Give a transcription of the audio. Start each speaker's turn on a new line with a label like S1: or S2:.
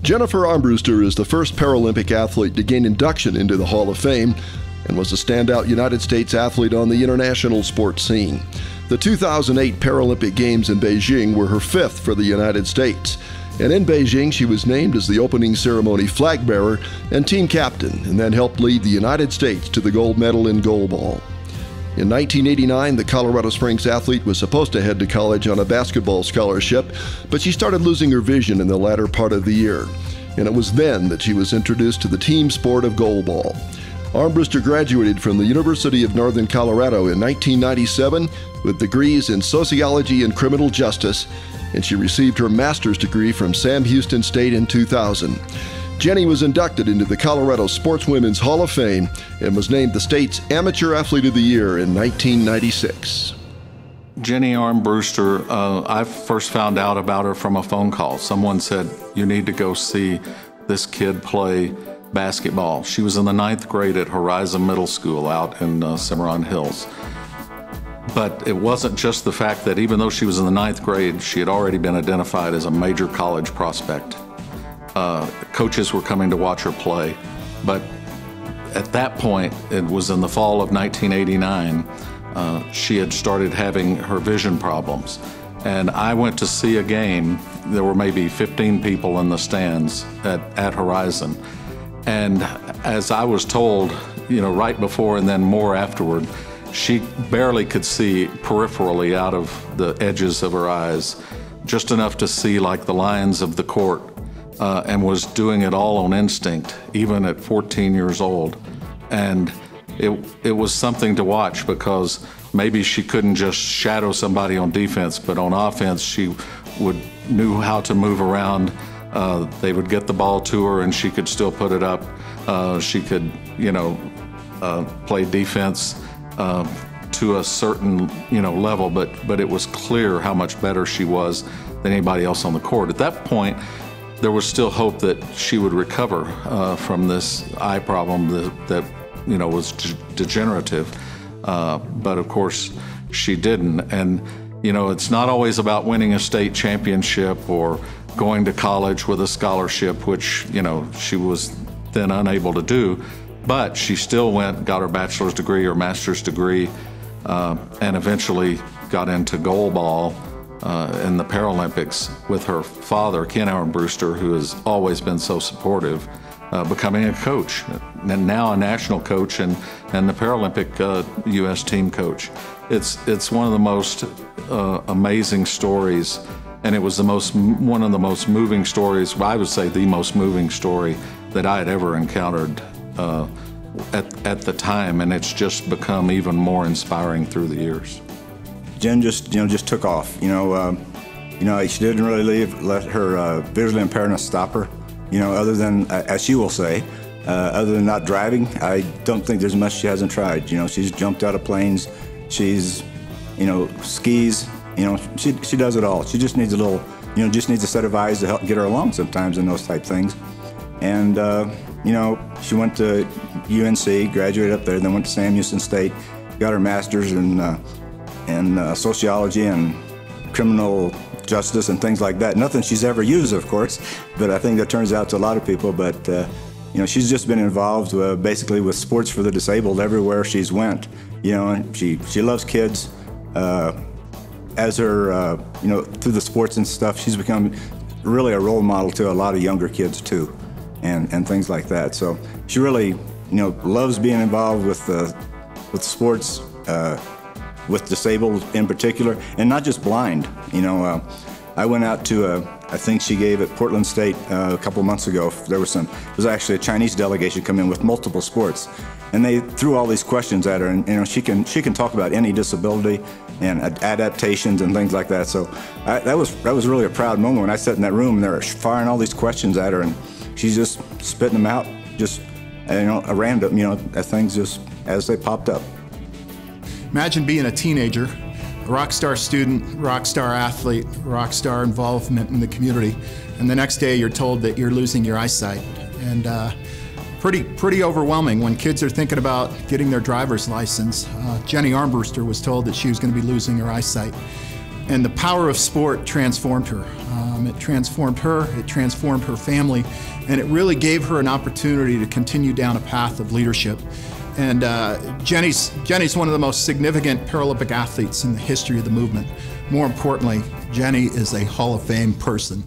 S1: Jennifer Armbruster is the first Paralympic athlete to gain induction into the Hall of Fame and was a standout United States athlete on the international sports scene. The 2008 Paralympic Games in Beijing were her fifth for the United States. And in Beijing, she was named as the opening ceremony flag bearer and team captain, and then helped lead the United States to the gold medal in goalball. In 1989, the Colorado Springs athlete was supposed to head to college on a basketball scholarship, but she started losing her vision in the latter part of the year. And it was then that she was introduced to the team sport of goalball. Armbruster graduated from the University of Northern Colorado in 1997 with degrees in sociology and criminal justice, and she received her master's degree from Sam Houston State in 2000. Jenny was inducted into the Colorado Sportswomen's Hall of Fame and was named the state's Amateur Athlete of the Year in 1996.
S2: Jenny Armbruster, I first found out about her from a phone call. Someone said, "You need to go see this kid play basketball." She was in the 9th grade at Horizon Middle School out in Cimarron Hills. But it wasn't just the fact that even though she was in the 9th grade, she had already been identified as a major college prospect. Coaches were coming to watch her play. But at that point, it was in the fall of 1989, she had started having her vision problems. And I went to see a game. There were maybe 15 people in the stands at Horizon. And as I was told, right before and then more afterward, she barely could see peripherally out of the edges of her eyes, just enough to see like the lines of the court, and was doing it all on instinct, even at 14 years old. And it was something to watch, because maybe she couldn't just shadow somebody on defense, but on offense she knew how to move around. They would get the ball to her and she could still put it up. She could, play defense to a certain, level, but it was clear how much better she was than anybody else on the court. At that point, there was still hope that she would recover from this eye problem that was degenerative. But of course, she didn't. And, it's not always about winning a state championship or going to college with a scholarship, which, she was then unable to do. But she still got her bachelor's degree or master's degree, and eventually got into goalball in the Paralympics with her father, Ken Armbruster, who has always been so supportive, becoming a coach, and now a national coach and the Paralympic U.S. team coach. It's one of the most amazing stories, and it was one of the most moving stories, I would say the most moving story that I had ever encountered at the time, and it's just become even more inspiring through the years.
S3: Jen just took off. She didn't really let her visual impairment stop her. Other than, as she will say, other than not driving, I don't think there's much she hasn't tried. She's jumped out of planes, she's, skis. She does it all. She just needs a little, just needs a set of eyes to help get her along sometimes in those type things. And she went to UNC, graduated up there, then went to Sam Houston State, got her master's in sociology and criminal justice and things like that. Nothing she's ever used, of course, but I think that turns out to a lot of people. But she's just been involved basically with sports for the disabled everywhere she's went. And she loves kids. As her, through the sports and stuff, she's become really a role model to a lot of younger kids too, and things like that. So she really, loves being involved with sports, with disabled in particular, and not just blind. I went out to I think she gave at Portland State a couple months ago. There was actually a Chinese delegation come in with multiple sports, and they threw all these questions at her, and she can talk about any disability and adaptations and things like that. So that was really a proud moment when I sat in that room and they were firing all these questions at her, and she's just spitting them out, just a random, as things just as they popped up.
S4: Imagine being a teenager, a rock star student, rock star athlete, rock star involvement in the community, and the next day you're told that you're losing your eyesight. And pretty overwhelming when kids are thinking about getting their driver's license. Jenny Armbruster was told that she was going to be losing her eyesight. And the power of sport transformed her. It transformed her, it transformed her family, and it really gave her an opportunity to continue down a path of leadership. And Jenny's one of the most significant Paralympic athletes in the history of the movement. More importantly, Jenny is a Hall of Fame person.